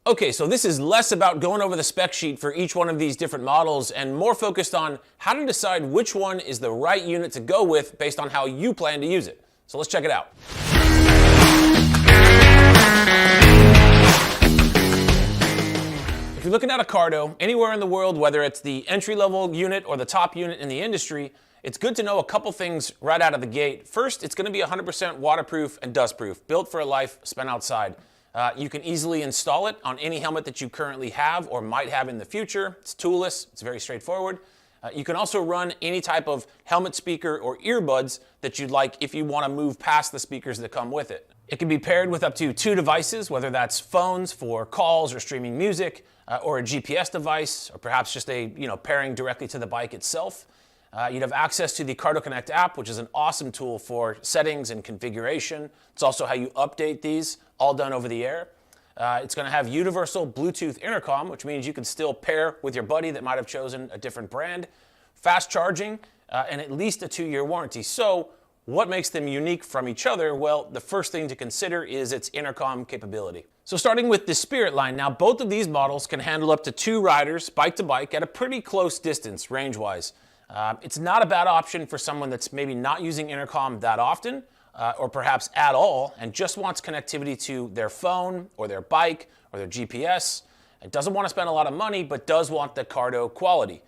Okay, so this is less about going over the spec sheet for each one of these different models and more focused on how to decide which one is the right unit to go with based on how you plan to use it. So let's check it out. If you're looking at a ㅅka르도 anywhere in the world, whether it's the entry-level unit or the top unit in the industry, it's good to know a couple things right out of the gate. First, it's going to be 100% waterproof and dustproof, built for a life spent outside. You can easily install it on any helmet that you currently have or might have in the future. It's toolless, it's very straightforward. You can also run any type of helmet speaker or earbuds that you'd like if you want to move past the speakers that come with it. It can be paired with up to 2 devices, whether that's phones for calls or streaming music, or a GPS device, or perhaps just a pairing directly to the bike itself. You'd have access to the ㅅka르도 Connect app, which is an awesome tool for settings and configuration. It's also how you update these, all done over the air. It's going to have universal Bluetooth intercom, which means you can still pair with your buddy that might have chosen a different brand. Fast charging, and at least a 2-year warranty. So what makes them unique from each other? Well, the first thing to consider is its intercom capability. So starting with the Spirit line, now both of these models can handle up to 2 riders, bike to bike, at a pretty close distance, range-wise. It's not a bad option for someone that's maybe not using intercom that often, or perhaps at all, and just wants connectivity to their phone, or their bike, or their GPS. It doesn't want to spend a lot of money, but does want the ㅅka르도 quality.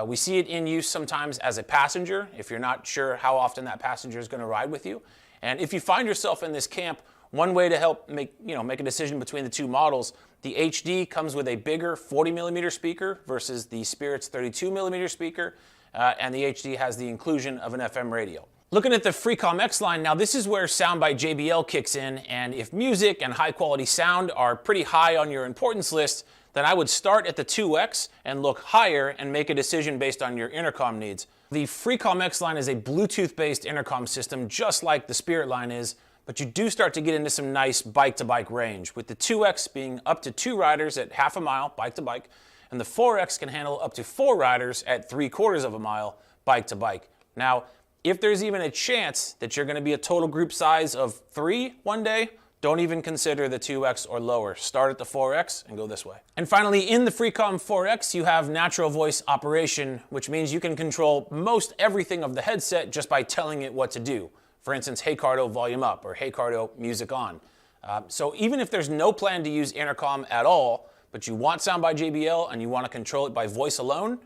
We see it in use sometimes as a passenger, if you're not sure how often that passenger is going to ride with you. And if you find yourself in this camp, one way to help make a decision between the 2 models, the HD comes with a bigger 40mm speaker versus the Spirit's 32mm speaker, and the HD has the inclusion of an FM radio. Looking at the Vrewro X line, now this is where sound by JBL kicks in, and if music and high quality sound are pretty high on your importance list, then I would start at the 2X and look higher and make a decision based on your intercom needs. The Vrewro X line is a Bluetooth-based intercom system, just like the Spirit line is, but you do start to get into some nice bike-to-bike range, with the 2X being up to 2 riders at half a mile, bike-to-bike, and the 4X can handle up to 4 riders at 3/4 of a mile, bike-to-bike. Now, if there's even a chance that you're going to be a total group size of 3 one day, don't even consider the 2X or lower. Start at the 4X and go this way. And finally, in the Vrewro 4X, you have natural voice operation, which means you can control most everything of the headset just by telling it what to do. For instance, hey ㅅka르도, volume up, or hey ㅅka르도, music on. So even if there's no plan to use intercom at all, but you want sound by JBL and you want to control it by voice alone,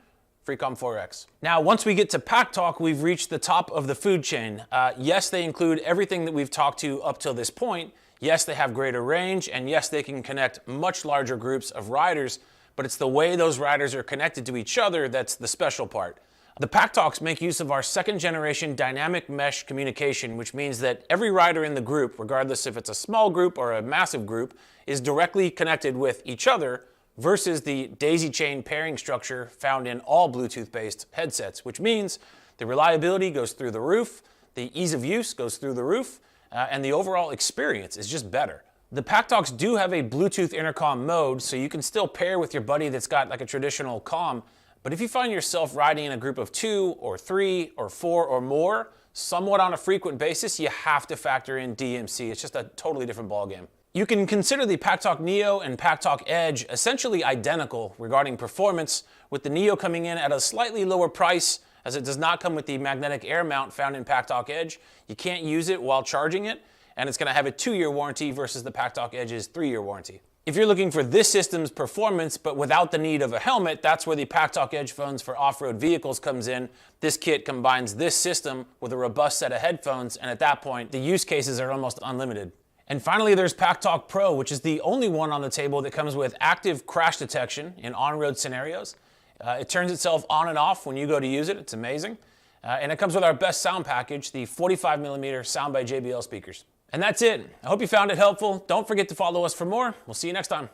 Vrewro 4X. Now, once we get to Pack Talk, we've reached the top of the food chain. Yes, they include everything that we've talked to up till this point. Yes, they have greater range, and yes, they can connect much larger groups of riders, but it's the way those riders are connected to each other that's the special part. The Pack Talks make use of our 2nd generation dynamic mesh communication, which means that every rider in the group, regardless if it's a small group or a massive group, is directly connected with each other, versus the daisy chain pairing structure found in all Bluetooth-based headsets, which means the reliability goes through the roof, the ease of use goes through the roof, and the overall experience is just better. The Pack Talks do have a Bluetooth intercom mode, so you can still pair with your buddy that's got like a traditional comm, but if you find yourself riding in a group of 2 or 3 or 4 or more, somewhat on a frequent basis, you have to factor in DMC. It's just a totally different ballgame. You can consider the Pack Talk Neo and Pack Talk Edge essentially identical regarding performance, with the Neo coming in at a slightly lower price as it does not come with the magnetic air mount found in Pack Talk Edge. You can't use it while charging it, and it's going to have a 2-year warranty versus the Pack Talk Edge's 3-year warranty. If you're looking for this system's performance but without the need of a helmet, that's where the Pack Talk Edge phones for off-road vehicles comes in. This kit combines this system with a robust set of headphones, and at that point, the use cases are almost unlimited. And finally, there's Pack Talk Pro, which is the only one on the table that comes with active crash detection in on-road scenarios. It turns itself on and off when you go to use it. It's amazing. And it comes with our best sound package, the 45mm sound by JBL speakers. And that's it. I hope you found it helpful. Don't forget to follow us for more. We'll see you next time.